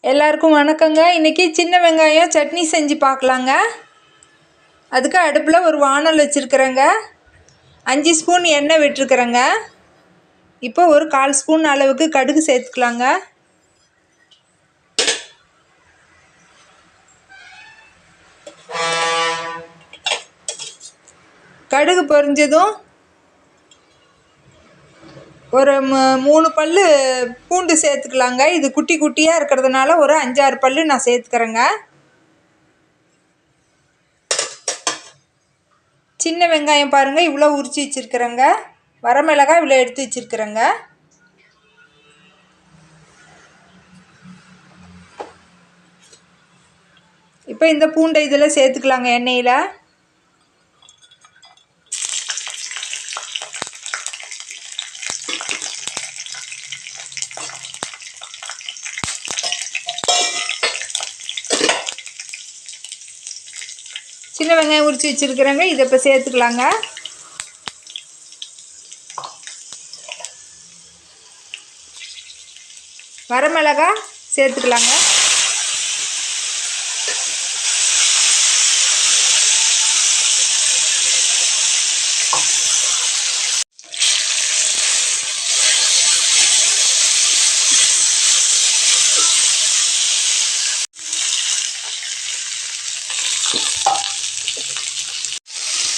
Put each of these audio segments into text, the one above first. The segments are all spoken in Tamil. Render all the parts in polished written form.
எல்லாருக்கும் வணக்கங்க. இன்றைக்கி சின்ன வெங்காயம் சட்னி செஞ்சு பார்க்கலாங்க. அதுக்கு அடுப்பில் ஒரு வானல் வச்சுருக்குறேங்க. 5 ஸ்பூன் எண்ணெய் விட்டுருக்குறேங்க. இப்போ ஒரு 1/4 ஸ்பூன் அளவுக்கு கடுகு சேர்த்துக்கலாங்க. கடுகு பொரிஞ்சதும் ஒரு 3 பல்லு பூண்டு சேர்த்துக்கலாங்க. இது குட்டி குட்டியாக இருக்கிறதுனால ஒரு 5-6 பல்லு நான் சேர்த்துக்கிறேங்க. சின்ன வெங்காயம் பாருங்கள், இவ்வளோ உரித்து வச்சுருக்குறேங்க. வரமிளகாய் இவ்வளோ எடுத்து வச்சுருக்குறேங்க. இப்போ இந்த பூண்டை இதில் சேர்த்துக்கலாங்க எண்ணெயில். சின்ன வெங்காயம் உரித்து வச்சுருக்குறேங்க. இதை இப்போ சேர்த்துக்கலாங்க. வரமிளகாய் சேர்த்துக்கலாங்க.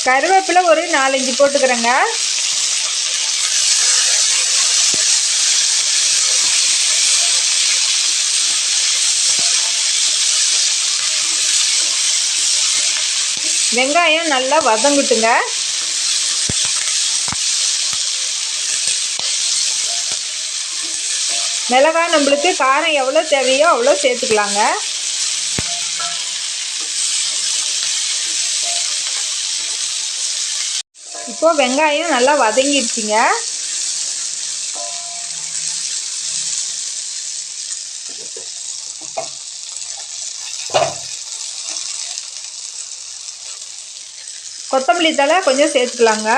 கருவேப்பிலை ஒரு 4-5 போட்டுக்கிறேங்க. வெங்காயம் நல்லா வதங்கட்டுங்க. மிளகாய் நம்மளுக்கு காரம் எவ்வளோ தேவையோ அவ்வளோ சேர்த்துக்கலாங்க. இப்போ வெங்காயம் நல்லா வதங்கிடுச்சுங்க. கொத்தமல்லி தழை கொஞ்சம் சேர்த்துக்கலாங்க.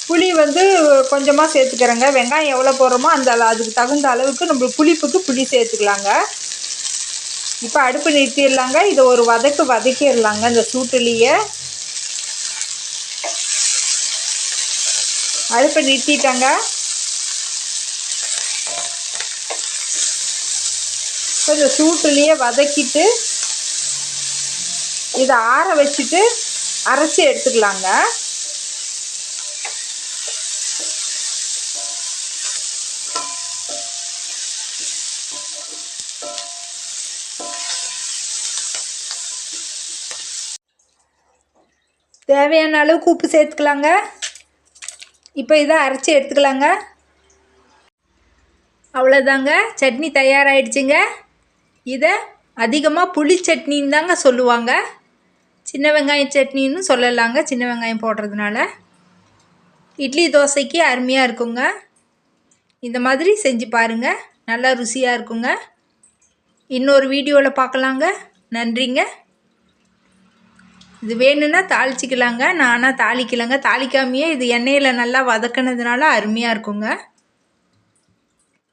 புளி கொஞ்சமாக சேர்த்துக்கிறேங்க. வெங்காயம் எவ்வளோ போடுறோமோ அதுக்கு தகுந்த அளவுக்கு நம்ம புளிப்புக்கு புளி சேர்த்துக்கலாங்க. இப்போ அடுப்பு நிறுத்திடலாங்க. இதை ஒரு வதக்கிடலாங்க. இந்த சூட்டுலேயே அடுப்பை நிறுத்திட்டாங்க. இந்த சூட்டுலேயே வதக்கிட்டு இதை ஆற வச்சுட்டு அரைச்சி எடுத்துக்கலாங்க. தேவையான அளவுக்கு உப்பு சேர்த்துக்கலாங்க. இப்போ இதை அரைச்சி எடுத்துக்கலாங்க. அவ்வளோதாங்க, சட்னி தயாராகிடுச்சுங்க. இதை அதிகமாக புளி சட்னின்னு தாங்க சொல்லுவாங்க. சின்ன வெங்காயம் சட்னின்னு சொல்லலாங்க, சின்ன வெங்காயம் போடுறதுனால. இட்லி தோசைக்கு அருமையாக இருக்குங்க. இந்த மாதிரி செஞ்சு பாருங்கள், நல்லா ருசியாக இருக்குங்க. இன்னொரு வீடியோவில் பார்க்கலாங்க. நன்றிங்க. இது வேணும்னா தாளிச்சிக்கலாங்க. நானாக தாளிக்கலைங்க. தாளிக்காமையே இது எண்ணெயில் நல்லா வதக்கினதுனால அருமையாக இருக்குங்க.